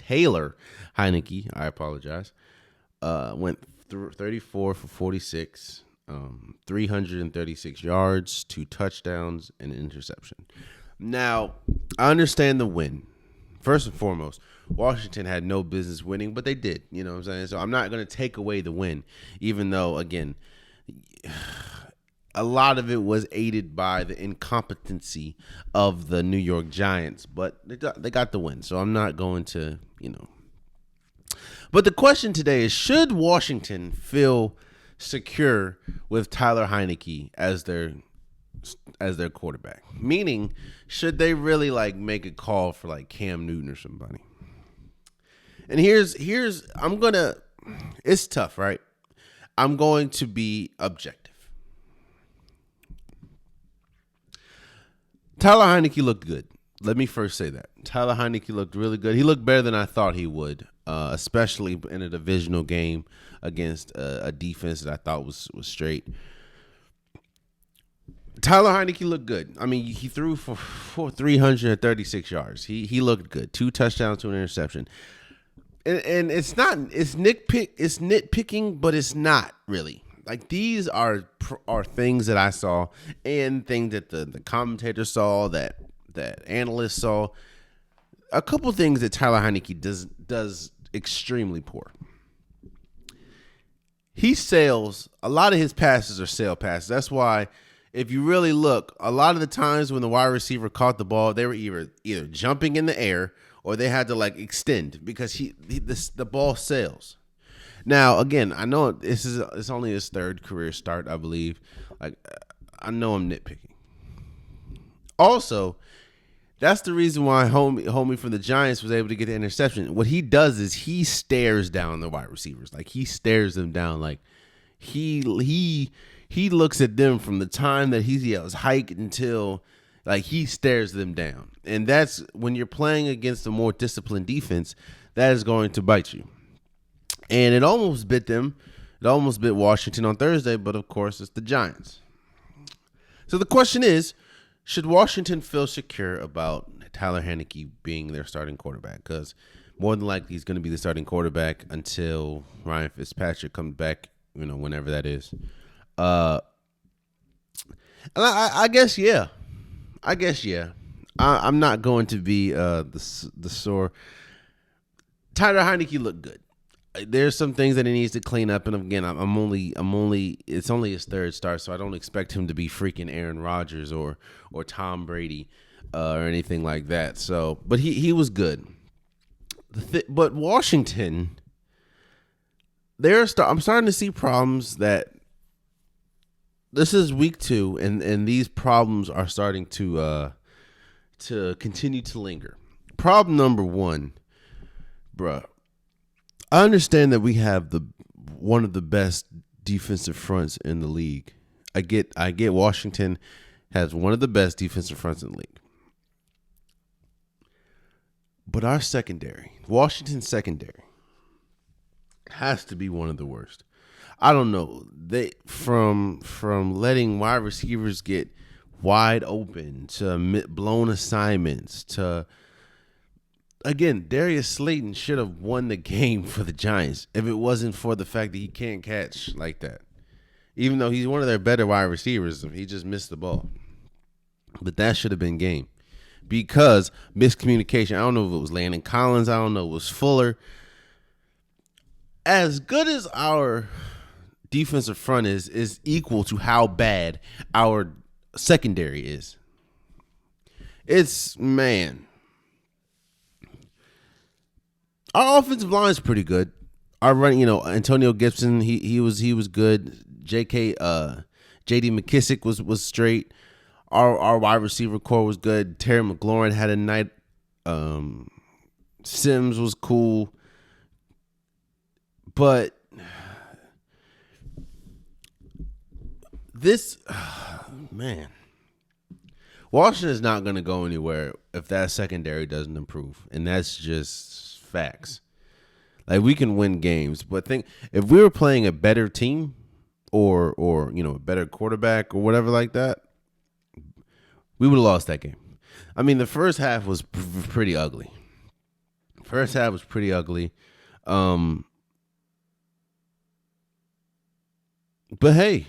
Taylor Heinicke, I apologize, went through 34 for 46, 336 yards, 2 touchdowns, and an interception. Now, I understand the win. First and foremost, Washington had no business winning, but they did. You know what I'm saying? So I'm not going to take away the win, even though, again, a lot of it was aided by the incompetency of the New York Giants, but they got the win. So I'm not going to, But the question today is, should Washington feel secure with Tyler Heinicke as their quarterback? Meaning, should they really make a call for Cam Newton or somebody? And here's it's tough, right? I'm going to be objective. Tyler Heinicke looked good. Let me first say that. Tyler Heinicke looked really good. He looked better than I thought he would, especially in a divisional game against a defense that I thought was straight. Tyler Heinicke looked good. I mean, he threw for 336 yards. He looked good. 2 touchdowns, 2 interception. And it's nitpicking, but it's not really. These are things that I saw and things that the commentators saw, that analysts saw. A couple things that Tyler Heinicke does extremely poor. He sails. A lot of his passes are sail passes. That's why, if you really look, a lot of the times when the wide receiver caught the ball, they were either jumping in the air or they had to extend because the ball sails. Now, again, I know it's only his 3rd career start, I believe. I know I'm nitpicking. Also, that's the reason why homie from the Giants was able to get the interception. What he does is he stares down the wide receivers. He stares them down. He looks at them from the time that he yells hike until he stares them down. And that's when you're playing against a more disciplined defense, that is going to bite you. And it almost bit them. It almost bit Washington on Thursday, but of course it's the Giants. So the question is, should Washington feel secure about Tyler Heinicke being their starting quarterback? Because more than likely he's going to be the starting quarterback until Ryan Fitzpatrick comes back, whenever that is. And I guess, yeah. I'm not going to be the sore. Tyler Heinicke looked good. There's some things that he needs to clean up, and again, I'm only. It's only his 3rd start, so I don't expect him to be freaking Aaron Rodgers or Tom Brady or anything like that. So, but he was good. But Washington, I'm starting to see problems that. This is week 2, and these problems are starting to continue to linger. Problem number 1, bruh. I understand that we have one of the best defensive fronts in the league. I get Washington has one of the best defensive fronts in the league. But our secondary, Washington's secondary, has to be one of the worst. I don't know. They from letting wide receivers get wide open to blown assignments to. Again, Darius Slayton should have won the game for the Giants if it wasn't for the fact that he can't catch like that. Even though he's one of their better wide receivers, he just missed the ball. But that should have been game because miscommunication. I don't know if it was Landon Collins. I don't know if it was Fuller. As good as our defensive front is equal to how bad our secondary is. Our offensive line is pretty good. Our running, Antonio Gibson, he was good. JD McKissick was straight. Our wide receiver core was good. Terry McLaurin had a night. Sims was cool. But this, man, Washington is not going to go anywhere if that secondary doesn't improve. And that's just facts. We can win games, but think if we were playing a better team or a better quarterback or whatever like that, we would have lost that game. I mean, the first half was pretty ugly. First half was pretty ugly. Um, but hey,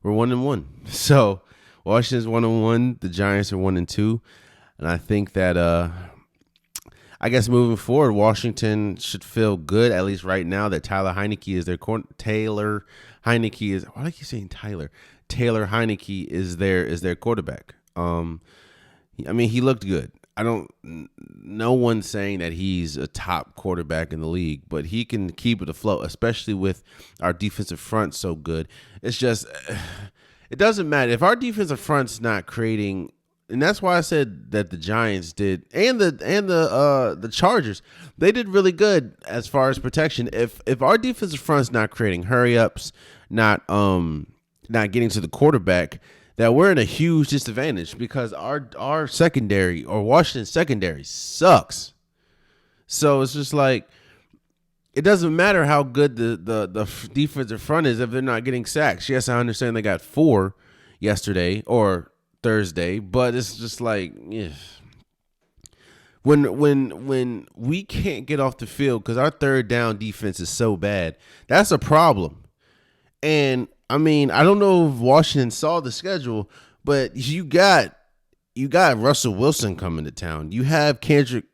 we're 1-1. So Washington's 1-1. The Giants are 1-2. And I think that I guess moving forward, Washington should feel good, at least right now, that Tyler Heinicke is their Taylor Heinicke is, why do I keep saying Tyler? Taylor Heinicke is their quarterback. I mean, he looked good. No one's saying that he's a top quarterback in the league, but he can keep it afloat, especially with our defensive front so good. It's just, it doesn't matter if our defensive front's not creating. And that's why I said that the Giants did, and the Chargers, they did really good as far as protection. If our defensive front's not creating hurry ups, not getting to the quarterback, that we're in a huge disadvantage because our secondary, or Washington's secondary, sucks. So it's just like, it doesn't matter how good the defensive front is if they're not getting sacks. Yes, I understand they got 4 yesterday or Thursday, but it's just like, yeah. When we can't get off the field because our third down defense is so bad, that's a problem. And I mean, I don't know if Washington saw the schedule, but you got Russell Wilson coming to town. You have Kendrick.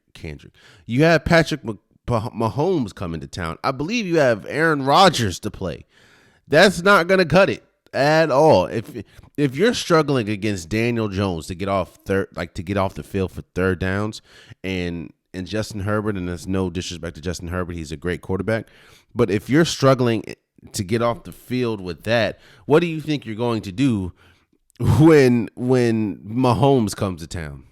You have Patrick Mahomes coming to town. I believe you have Aaron Rodgers to play. That's not gonna cut it at all. If you're struggling against Daniel Jones to get off the field for third downs, and Justin Herbert, and there's no disrespect to Justin Herbert, he's a great quarterback, but if you're struggling to get off the field with that, what do you think you're going to do when Mahomes comes to town?